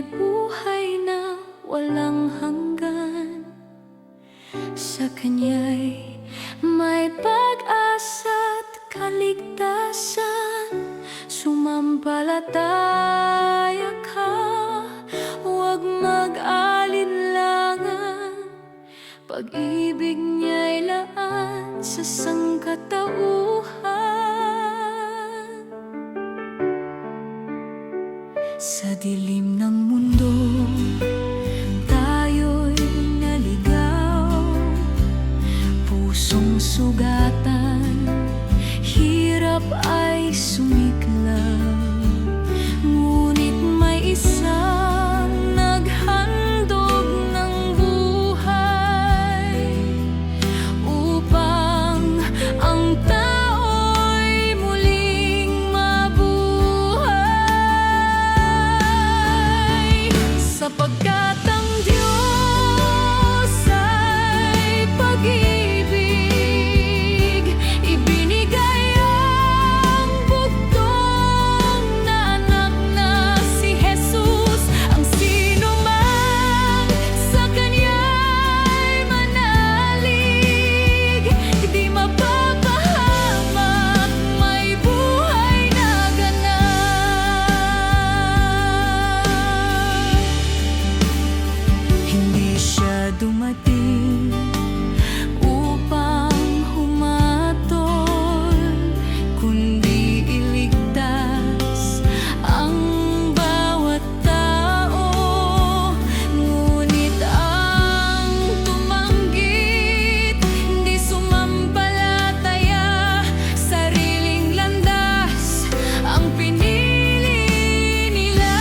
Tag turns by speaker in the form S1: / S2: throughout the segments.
S1: may buhay na walang hanggan. Sa Kanya'y may pag-asa at kaligtasan. Sumampalataya ka, huwag mag-alinlangan. Pag-ibig niya'y laan sa sangkatauhan. Sa dilim ng mundo, tayo'y naligaw. Pusong sugatan, hirap ay sumiklaw. Ngunit may isang naghandog ng buhay upang ang tao'y muling mabuhay. Sapagkat ang Diyos ay pag-ibig, ibinigay ang bugtong na anak na si Jesus. Ang sinumang sa Kanya'y manalig, di mapapahamak, may buhay na ganap. Hindi siya dumating upang humatol, kundi iligtas ang bawat tao. Ngunit ang tumanggit, hindi sumampalataya, sariling landas ang pinili nila.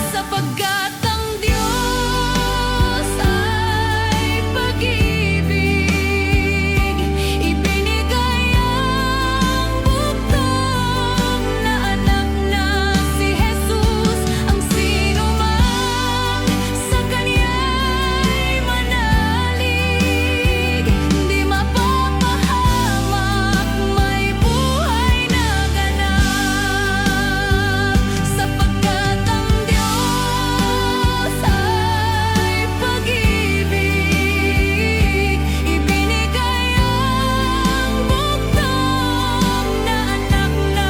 S1: Sapagkat ang Diyos ay pag-ibig, ibinigay ang bugtong na anak na si Jesus. Ang sinumang sa Kanya'y manalig, di mapapahamak, may buhay na ganap. Sapagkat ang Diyos ay pag-ibig, ibinigay ang bugtong na anak na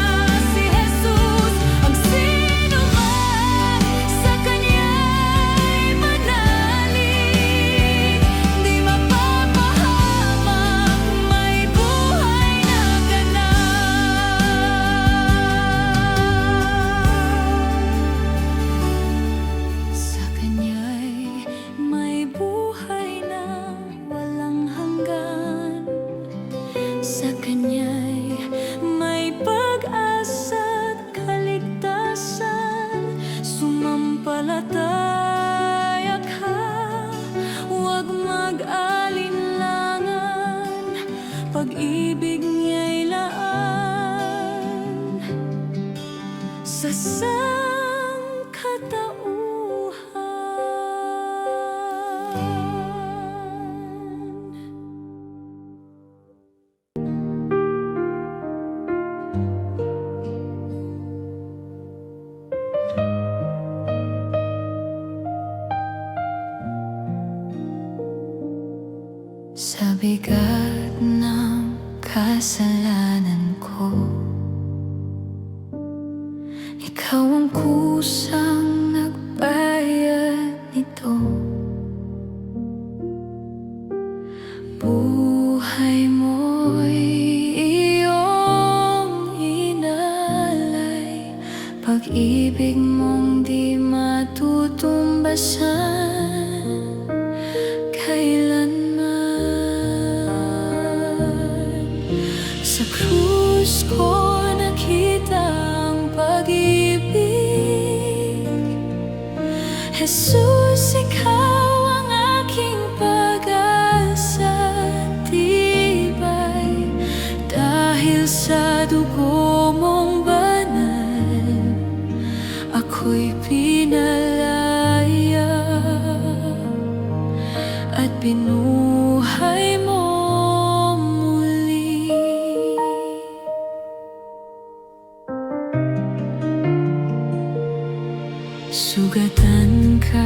S1: si Jesus. Ang sinumang sa Kanya'y manalig, di mapapahamak, may buhay na ganap. Sa Kanya'y may buhay na walang hanggan. Sa Kanya'y may pag-asa at kaligtasan. Sumampalataya ka, huwag mag-alinlangan. Pag-ibig niya'y laan sa sangkatauhan. Sa bigat ng kasalanan ko, ikaw ang kusang nagbayad nito. Buhay mo'y iyong inalay, pag-ibig mong di matutumbasan kailanman. Sa krus ko nakita ang pag-ibig. Jesus, ikaw ang aking pag-asa at tibay. Dahil sa dugo mong banal, ako'y pinalaya at binuhay mo muli. Sugatan ka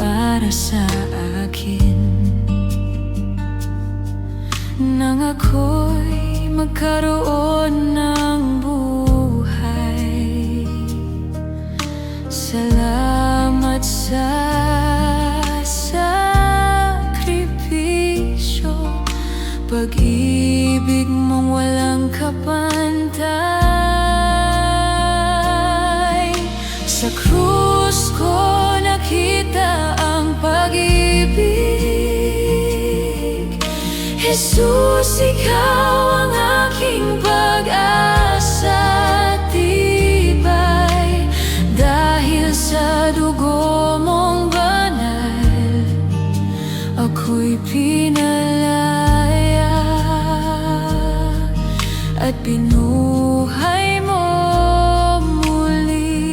S1: para sa akin nang ako'y magkaroon ng buhay. Salamat sa sakripisyo, pag-ibig mong walang kapantay. Sa krus ko nakita ang pag-ibig. Jesus, ikaw ang aking pag-asa at tibay. Dahil sa dugo mong banal, ako'y pinalaya at binuhay mo muli.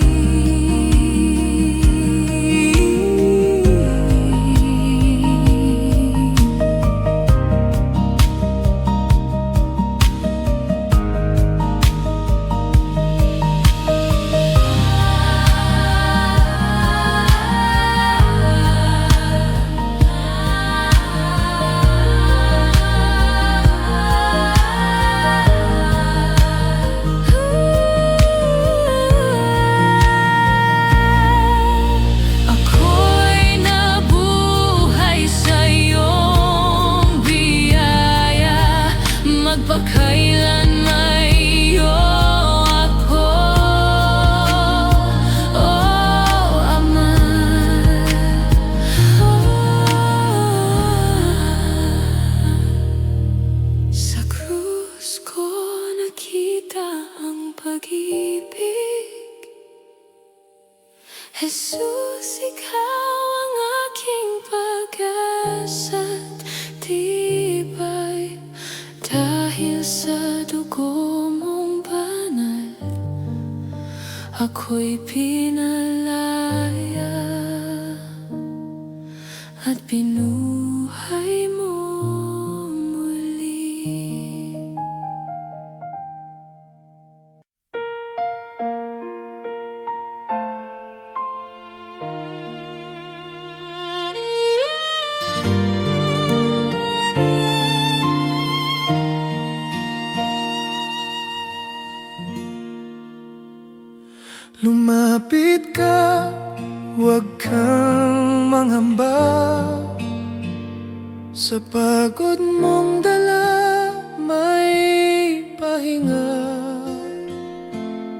S1: Magpakailan may iyo ako, oh Ama. Sa krus ko nakita ang pag-ibig. Jesus, ikaw ang aking pag-asa't tibay. Dahil sa dugo mong banal, ako'y pinalaya at binuhay mo muli.
S2: Lumapit ka, huwag kang mangamba. Sa pagod mong dala, may pahinga.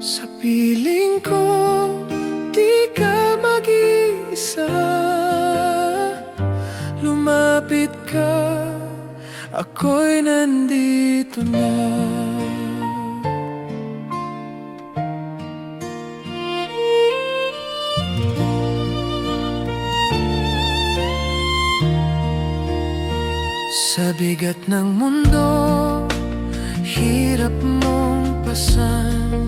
S2: Sa piling ko, di ka mag-iisa. Lumapit ka, ako'y nandito na. Sa bigat ng mundo, hirap mong pasan.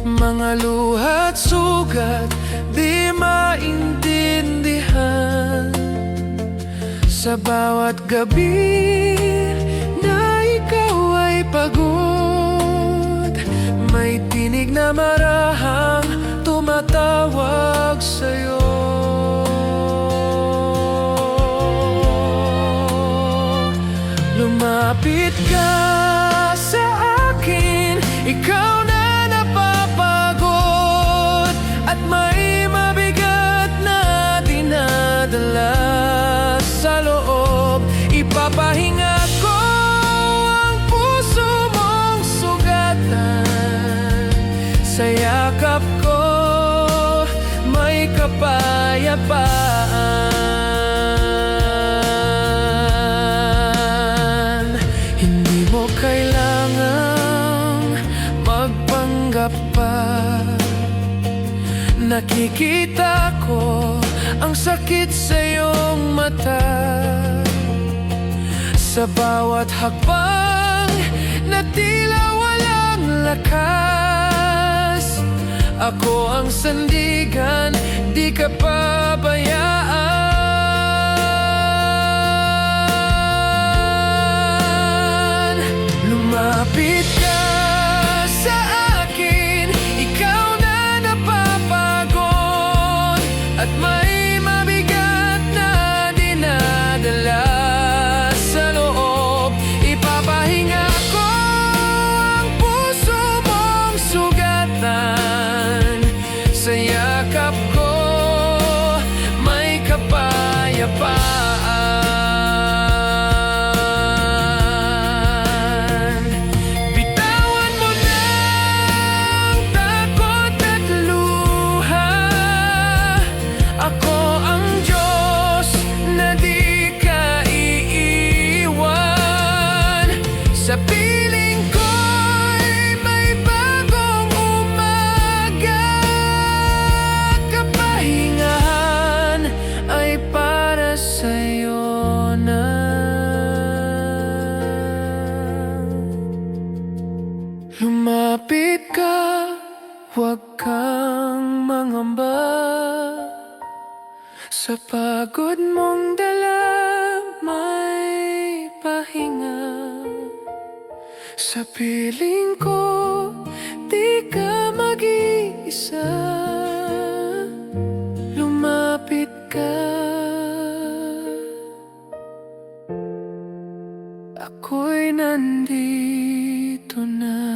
S2: Mga luha't sugat, di maintindihan. Sa bawat gabi na ikaw ay pagod, may tinig na marahang tumatawag sa'yo. Lumapit ka sa akin, ikaw na napapagod at may mabigat na dinadala sa loob. Ipapahinga ko ang puso mong sugatan. Sa yakap ko may kapayapaan. Nakikita ko ang sakit sa iyong mata. Sa bawat hakbang na tila walang lakas, ako ang sandigan, di ka pabayaan. Lumapit ka sa akin, ikaw na napapagod Lumapit ka, huwag kang mangamba. Sa pagod mong dala, may pahinga. Sa piling ko, di ka mag-iisa. Lumapit ka, ako'y nandito na.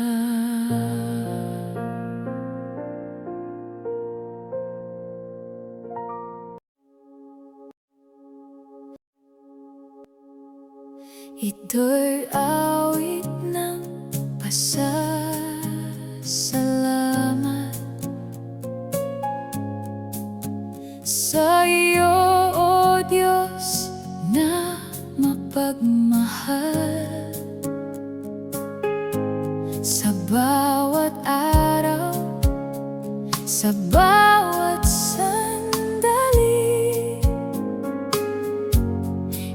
S1: Ito'y awit ng pasasalamat sa iyo, O Diyos, na mapagmahal. Sa bawat araw, sa bawat sandali,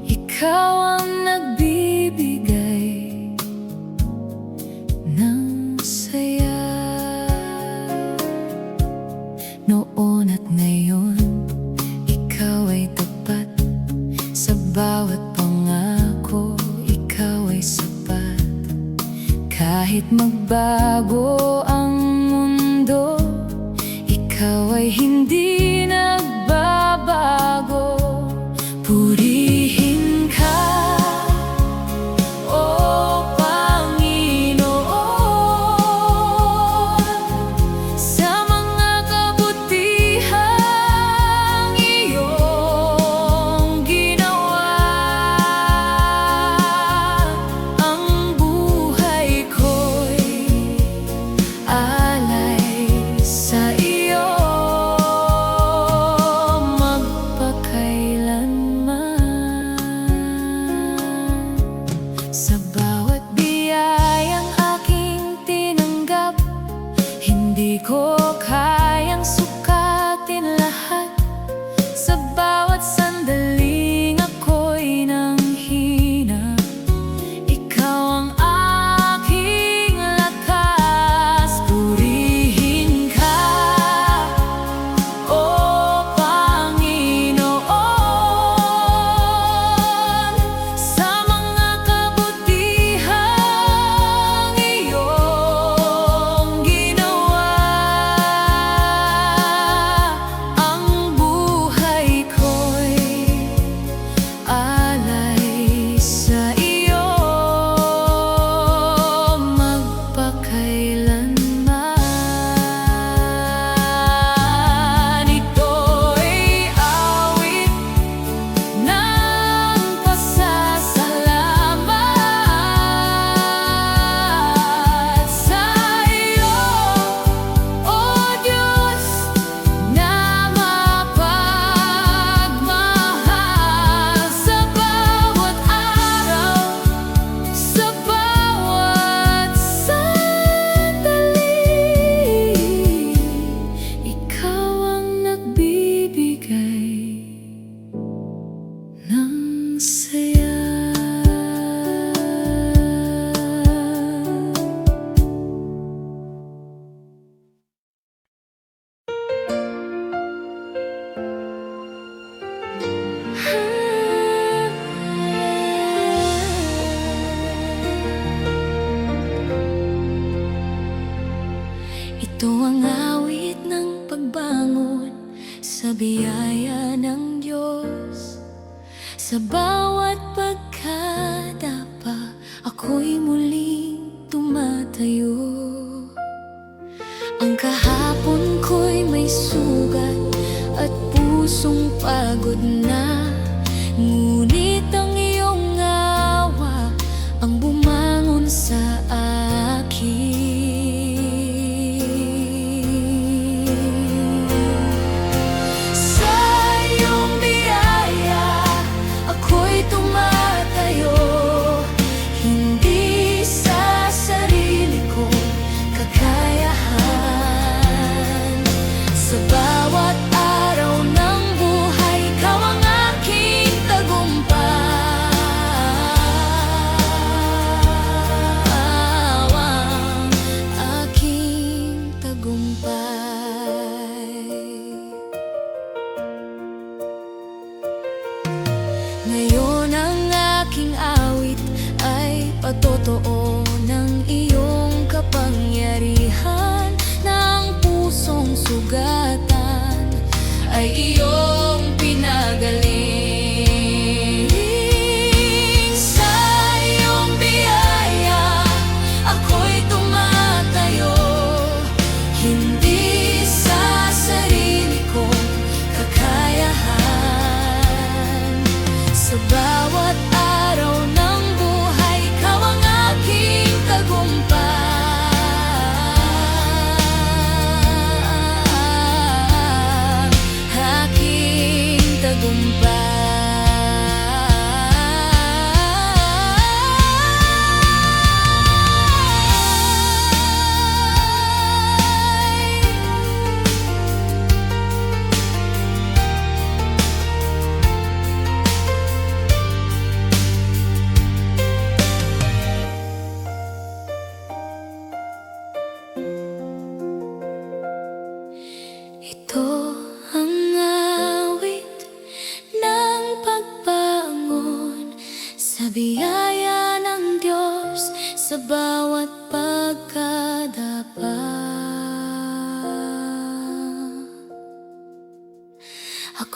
S1: ikaw ang nagbibigay ng saya. Noon at ngayon, ikaw ay tapat. Sa bawat pangako, ikaw ay sapat. Kahit magbago ang mundo, ikaw ay hindi nagbabago. Purihin ka, O Panginoon, sa mga kabutihang iyong ginawa. Ang buhay ko'y alay sa iyo, magpakailanman. Sa bawat biyayang aking tinanggap, hindi ko kayang sukatin lahat. Sa bawat sandaling ako'y nanghina, ikaw ang aking lakas. Purihin ka, O Panginoon, sa mga kabutihang iyong ginawa. Ang buhay ko'y alay sa iyo, magpakailanman. Ito'y awit ng pasasalamat sa iyo, O Diyos, na mapagmahal. Sa bawat araw, sa bawat sandali, ikaw ang nagbibigay ng saya. Ito ang awit ng pagbangon sa biyaya ng Diyos. Sa bawat pagkadapa, ako'y muling tumatayo. Ang kahapon ko'y may sugat at pusong pagod na, ngunit ang iyong awa ang bumangon sa akin. Sa iyong biyaya, ako'y tumatayo, hindi sa sarili kong kakayahan. Sa bawat araw ng buhay, ikaw ang aking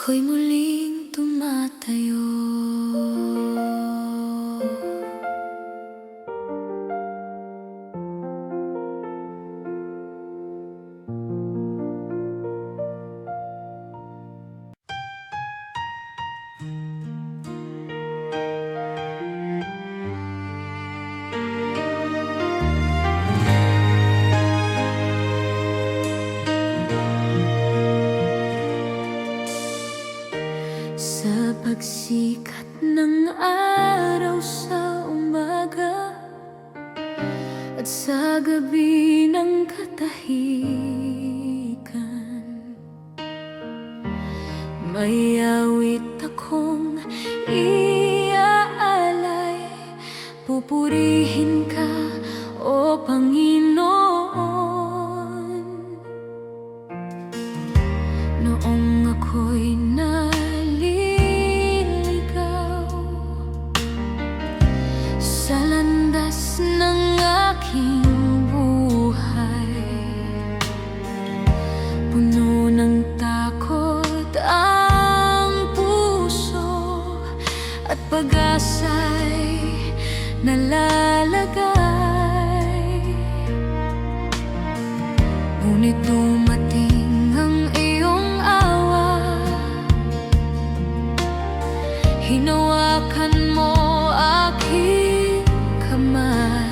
S1: ako'y muling tumatayo. Sa pagsikat ng araw sa umaga at sa gabi ng katahikan, may awit akong iaalay. Pupurihin ka, O Panginoon. Noong ako'y sa landas ng aking buhay, puno ng takot ang puso at pag-asa'y nalalagay. Ngunit dumating ang iyong awa, hinawakan mo aking kamay.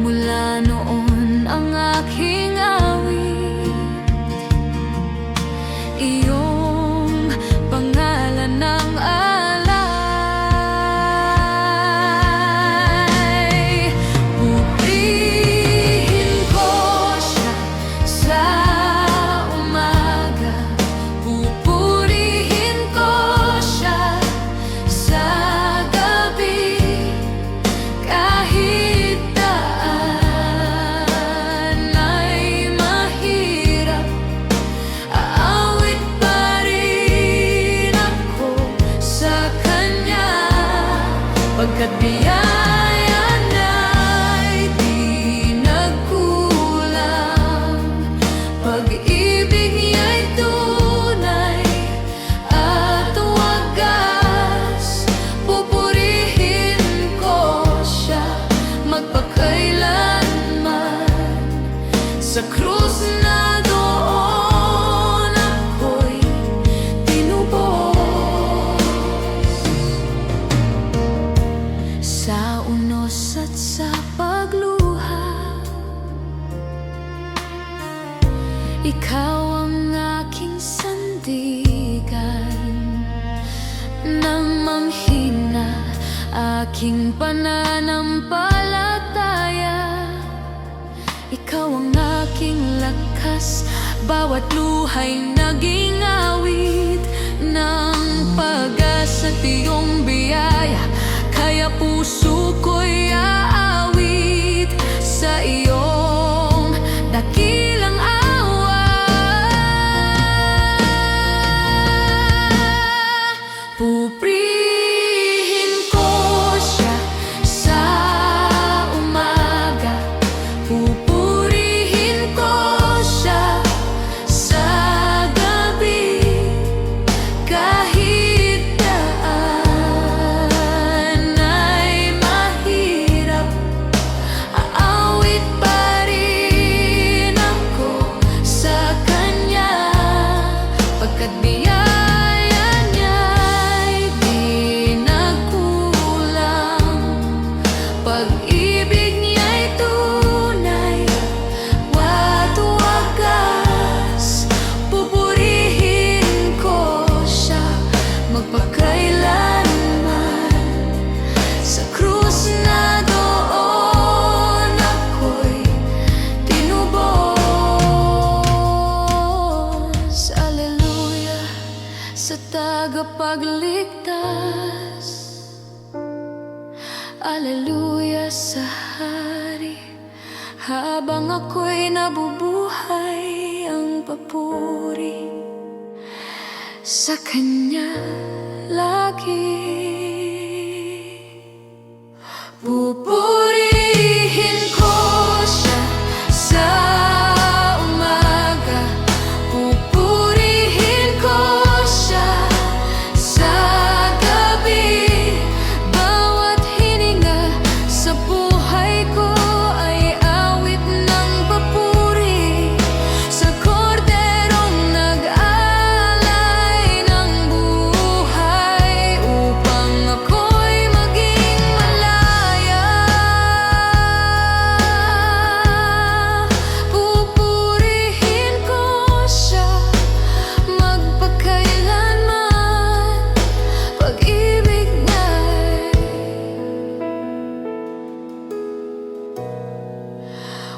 S1: Mula noon ang aking awit, iyong pangalan ng alay. Pupurihin ko siya sa umaga, pupurihin ko siya sa gabi. Kahit daan ay mahirap, aawit pa rin ako sa Kanya, pagkat biyaya niya'y di nagkulang. Pag-ibig niya'y tunay at wagas. Pupurihin ko siya magpakailanman. Sa krus na doon ako'y tinubos. Sa unos at sa pagluha, ikaw ang aking sandigan. Nang manghina aking pananampalataya, ikaw ang aking lakas. Bawat luha'y naging awit ng pag-asa't iyong biyaya. Kaya puso ko'y aawit sa iyong dakilang awa. Pupurihin ko siya sa umaga, pupurihin ko siya sa gabi. Kahit daan ay mahirap, aawit pa rin ako sa Kanya, pagkat biyaya niya'y di nagkulang. Pag-ibig niya'y tunay at wagas. Pupurihin ko siya magpakailanman. Sa krus na doon ako'y tinubos. Aleluya sa tagapagligtas. Aleluya sa Hari. Habang ako'y nabubuhay, ang papuri sa Kanya lagi. Pupurihin ko siya sa umaga, pupurihin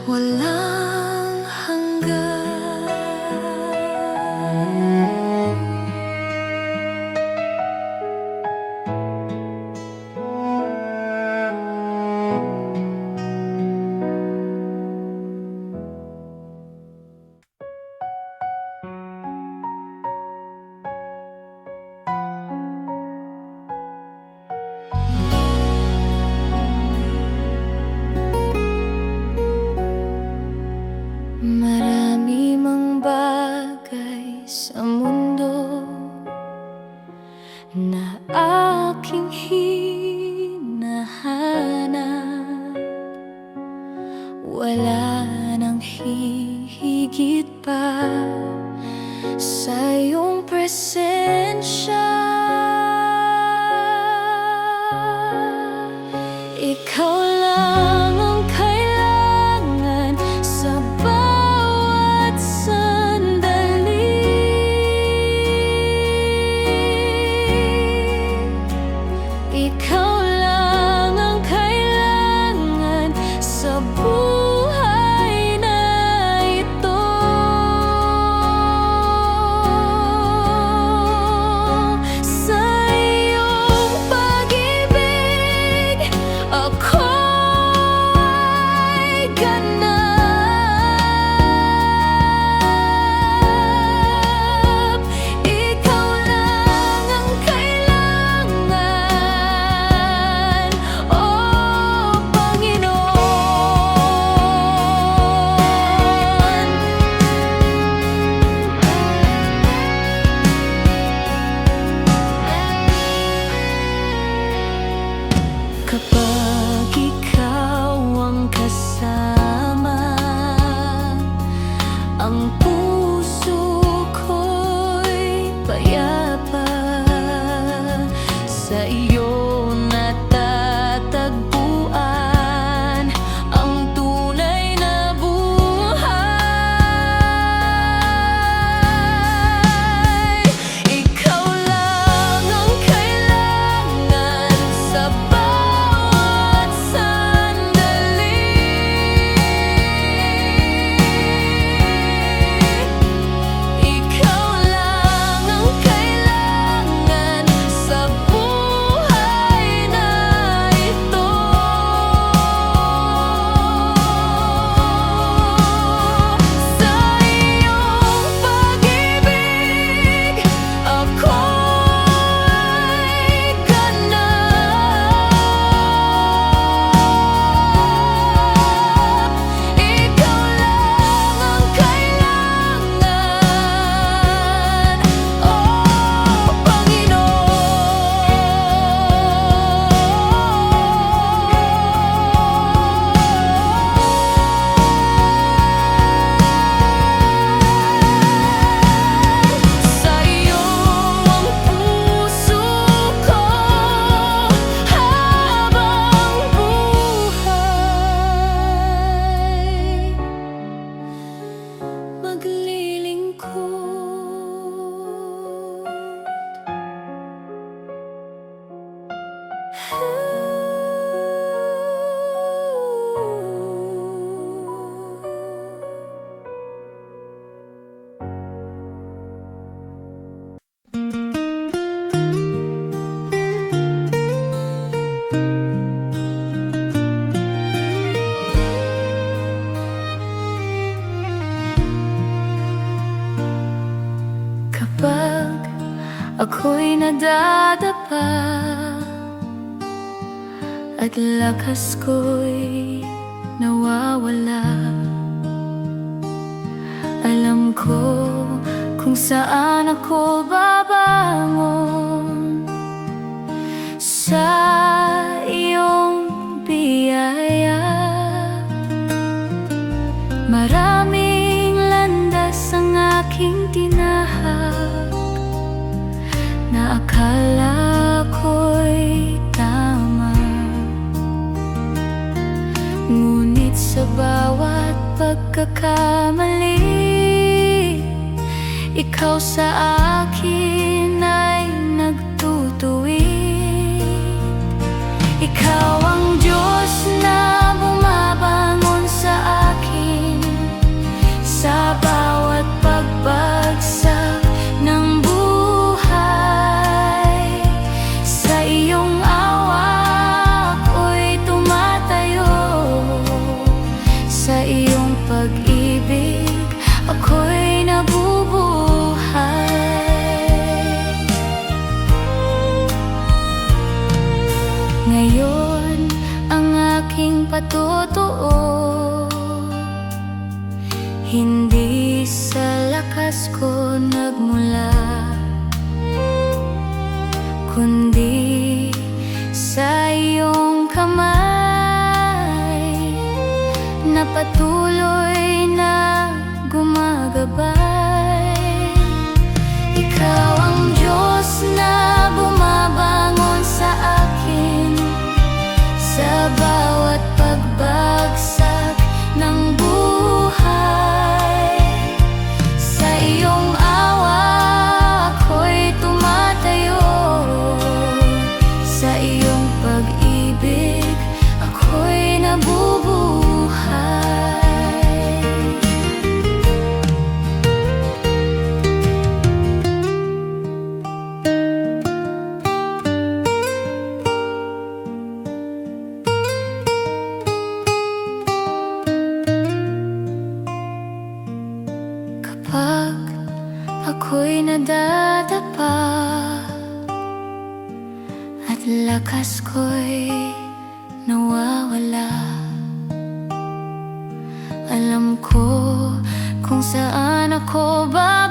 S1: walang hanggan. Marami mang bagay sa mundo na aking hinahanap. Wala nang hihigit pa sa iyong presensya. Ikaw lang ang kailangan sa bawat sandali. Ikaw lang ang kailangan sa buhay na ito. Sa iyong pag-ibig ako'y ganap. Ikaw lang ang kailangan, oh Panginoon. Kapag ikaw ang kasama, ang puso ko'y payapa. Sa iyo natatagpuan ang tunay na buhay. Ikaw lang ang kailangan sa bawat sandali. Ikaw lang ang kailangan sa buhay na ito. Sa iyong pag-ibig ako'y ganap. Ikaw lang ang kailangan, oh Panginoon. Sa iyo ang puso ko habang buhay kapag ako'y nadadapa at lakas ko'y nawawala. Alam ko kung saan ako babangon, sa iyong biyaya. Maraming landas ang aking tinahak na akala ko'y tama, ngunit sa bawat pagkakamali, ikaw sa akin ay nagtutuwid. Ikaw ang Diyos na bumabangon sa akin totoo, hindi sa lakas ko nagmula, kundi sa iyong kamay na patuloy na gumagabay. Ikaw ang Diyos na bumabangon sa akin sa bawat pagbagsak ng buhay. Sa iyong awa ako'y tumatayo, sa iyong pag-ibig ako'y nabubuhay. Kapag ako'y nadadapa at lakas ko'y nawawala, alam ko kung saan ako ba